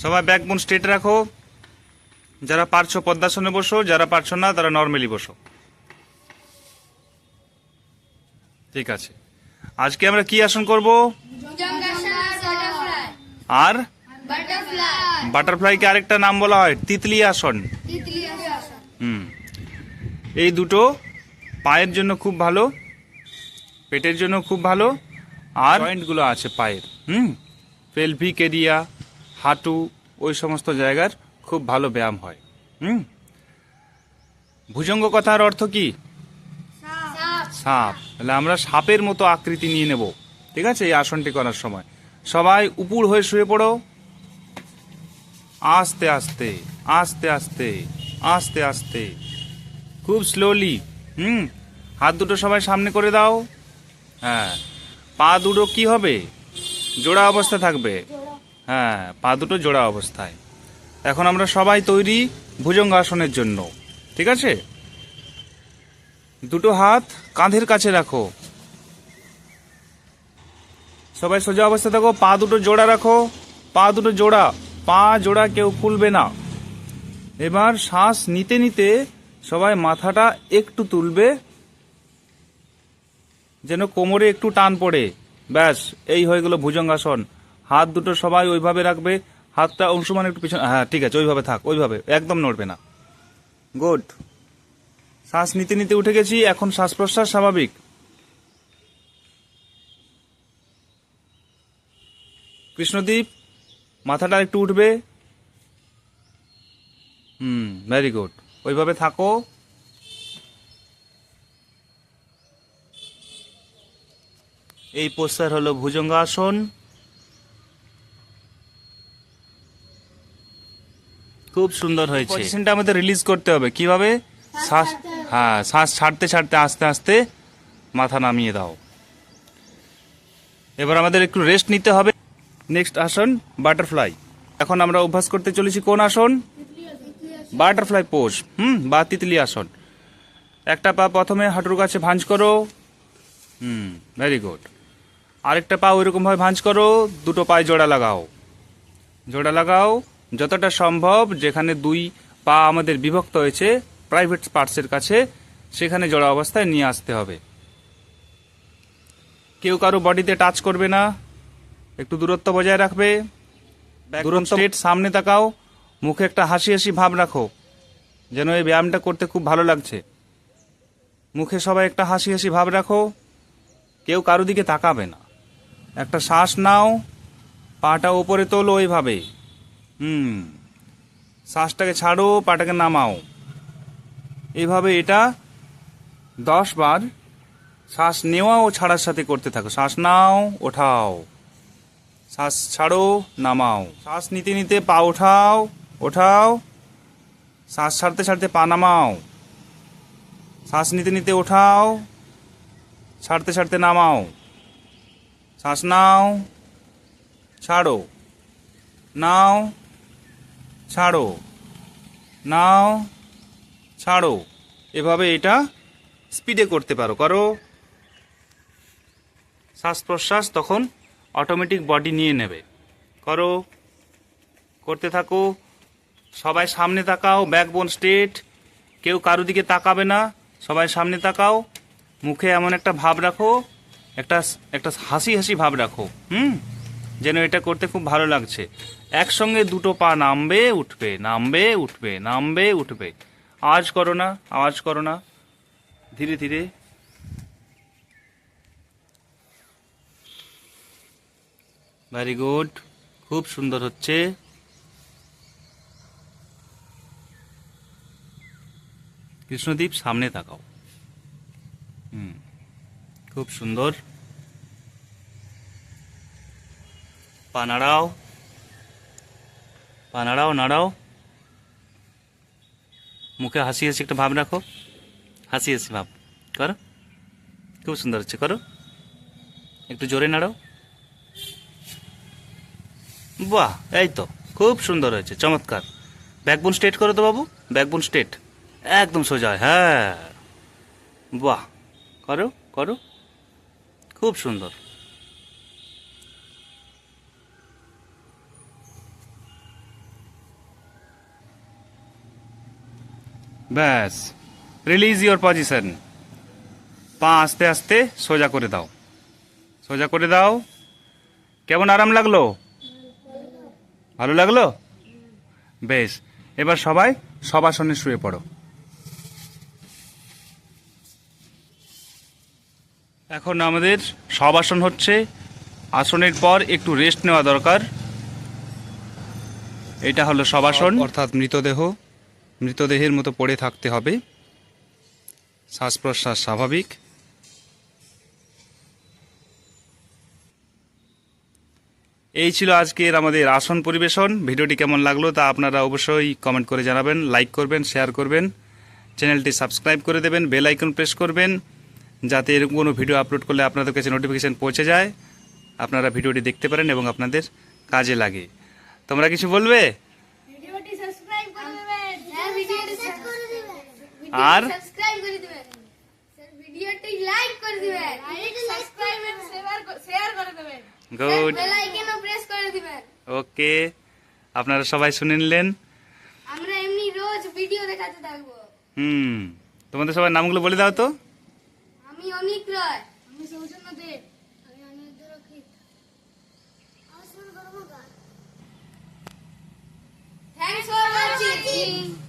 সবাই backbone straight রাখো। যারা পারছো পদ্মাসনে বসো, যারা পারছো না তারা নর্মালি বসো। ঠিক আছে, আজকে আমরা কি আসন করব? আর বাটারফ্লাইকে আরেকটা নাম বলা হয় তিতলি আসন। এই দুটো পায়ের জন্য খুব ভালো, পেটের জন্য খুব ভালো, আর জয়েন্টগুলো আছে পায়ের, পেলভিক এরিয়া, হাঁটু, ওই সমস্ত জায়গার খুব ভালো ব্যায়াম হয়। ভুজঙ্গ কথার অর্থ কি? সাপ। তাহলে আমরা সাপের মতো আকৃতি নিয়ে নেব, ঠিক আছে? এই আসনটি করার সময় সবাই উপুড় হয়ে শুয়ে পড়ো। আস্তে আস্তে আস্তে আস্তে আস্তে আস্তে, খুব স্লোলি। হাত দুটো সবাই সামনে করে দাও। হ্যাঁ, পা দুটো কি হবে? জোড়া অবস্থা থাকবে। হ্যাঁ, পা দুটো জোড়া অবস্থায়। এখন আমরা সবাই তৈরি ভুজঙ্গ আসনের জন্য, ঠিক আছে? দুটো হাত কাঁধের কাছে রাখো। সবাই সোজা অবস্থা থাকো, পা দুটো জোড়া রাখো। পা দুটো জোড়া, পা জোড়া, কেউ খুলবে না। এবার শ্বাস নিতে নিতে সবাই মাথাটা একটু তুলবে, যেন কোমরে একটু টান পড়ে। ব্যাস, এই হয়ে গেল ভুজঙ্গাসন। হাত দুটো সবাই ওইভাবে রাখবে, হাতটা অংশমান একটু পিছনে। হ্যাঁ, ঠিক আছে, ওইভাবে থাক, ওইভাবে একদম নড়বে না। গুড। শ্বাস নিতে নিতে উঠে গেছি, এখন শ্বাস প্রশ্বাস স্বাভাবিক। কৃষ্ণদীপ, মাথাটা একটু উঠবে। ভেরি গুড, ওইভাবে থাকো। এই পোস্টার হলো ভুজঙ্গাসন। খুব সুন্দর হয়েছে। পজিশনটা আমাদের রিলিজ করতে হবে কিভাবে? শ্বাস, হ্যাঁ, শ্বাস ছাড়তে ছাড়তে আস্তে আস্তে মাথা নামিয়ে দাও। এবার আমাদের একটু রেস্ট নিতে হবে। নেক্সট আসন বাটারফ্লাই। এখন আমরা অভ্যাস করতে চলেছি কোন আসন? বাটারফ্লাই পোজ, বা তিতলি আসন। একটা পা প্রথমে হাঁটুর কাছে ভাঁজ করো। Very good. আরেকটা পা ওইরকম ভাবে ভাঁজ করো, দুটো পায়ে জোড়া লাগাও। জোড়া লাগাও যতটা সম্ভব, যেখানে দুই পা আমাদের বিভক্ত হয়েছে প্রাইভেট পার্টসের কাছে, সেখানে জোড়া অবস্থায় নিয়ে আসতে হবে। কেউ কারো বডিতে টাচ করবে না, একটু দূরত্ব বজায় রাখবে। দূরত্ব স্ট্রেট, সামনে তাকাও, মুখে একটা হাসি হাসি ভাব রাখো, যেন এই ব্যায়ামটা করতে খুব ভালো লাগছে। মুখে সবাই একটা হাসি হাসি ভাব রাখো, কেউ কারো দিকে তাকাবে না। একটা শ্বাস নাও, পাটা ওপরে তোলো ওইভাবে। শ্বাসটাকে ছাড়ো, পাটাকে নামাও। এইভাবে এটা 10 বার শ্বাস নেওয়া ও ছাড়ার সাথে করতে থাকো। শ্বাস নাও, ওঠাও, শ্বাস ছাড়ো, নামাও। শ্বাস নিতে নিতে পা ওঠাও, ওঠাও, শ্বাস ছাড়তে ছাড়তে পা নামাও। শ্বাস নিতে নিতে ওঠাও, ছাড়তে ছাড়তে নামাও। শ্বাস নাও, ছাড়ো, নাও, ছাড়ো, নাও, ছাড়ো। এভাবে এটা স্পিডে করতে পারো, করো। শ্বাস প্রশ্বাস তখন অটোমেটিক বডি নিয়ে নেবে। করো, করতে থাকো। সবাই সামনে তাকাও, ব্যাকবোন স্ট্রেট, কেউ কারো দিকে তাকাবে না। সবাই সামনে তাকাও, মুখে এমন একটা ভাব রাখো, একটা একটা হাসি হাসি ভাব রাখো, যেন এটা করতে খুব ভালো লাগছে। একসঙ্গে দুটো পা নামবে উঠবে, নামবে উঠবে, নামবে উঠবে। আওয়াজ করো না, আওয়াজ করো না, ধীরে ধীরে। ভেরি গুড, খুব সুন্দর হচ্ছে। কৃষ্ণদীপ, সামনে তাকাও। খুব সুন্দর। পা নাড়াও, পা নাড়াও, নাড়াও। মুখে হাসি হাসি একটা ভাব রাখো, হাসি হাসি ভাব করো। খুব সুন্দর হচ্ছে, করো। একটু জোরে নাড়াও। বাহ, এই তো খুব সুন্দর হয়েছে, চমৎকার। ব্যাকবোন স্ট্রেট করো তো বাবু, ব্যাকবোন স্ট্রেট, একদম সোজা। হ্যাঁ, বাহ, করো করো, খুব সুন্দর। ব্যাস, রিলিজ ইওর পজিশন। পা আস্তে আস্তে সোজা করে দাও, সোজা করে দাও। কেমন আরাম লাগলো? ভালো লাগলো? বেশ, এবার সবাই সবাসনে শুয়ে পড়ো। এখন আমাদের সবাসন হচ্ছে। আসনের পর একটু রেস্ট নেওয়া দরকার। এটা হলো সবাসন, অর্থাৎ মৃতদেহের মতো পড়ে থাকতে হবে। শ্বাস প্রশ্বাস স্বাভাবিক। এই ছিল আজকের আমাদের আসন পরিবেশন। ভিডিওটি কেমন লাগলো তা আপনারা অবশ্যই কমেন্ট করে জানাবেন, লাইক করবেন, শেয়ার করবেন, চ্যানেলটি সাবস্ক্রাইব করে দেবেন, বেল আইকন প্রেস করবেন, যাতে এরকম কোনো ভিডিও আপলোড করলে আপনাদের কাছে নোটিফিকেশান পৌঁছে যায়, আপনারা ভিডিওটি দেখতে পারেন এবং আপনাদের কাজে লাগে। তোমরা কিছু বলবে? ভিডিওটি সাবস্ক্রাইব করে দিবেন। হ্যাঁ, ভিডিওটি সাবস্ক্রাইব করে দিবেন। আর সাবস্ক্রাইব করে দিবেন। স্যার, ভিডিওটি লাইক করে দিবেন। লাইক, সাবস্ক্রাইব এন্ড শেয়ার করে দিবেন। গুড, বেল আইকনও প্রেস করে দিবেন। ওকে। আপনারা সবাই শুনে নিলেন। আমরা এমনি রোজ ভিডিও দেখাতে থাকবো। তোমাদের সবার নামগুলো বলে দাও তো। আমি অনিক রয়। আমি সৌজন্য দেব। আমি অনিক রক্ষিত। Thanks for watching.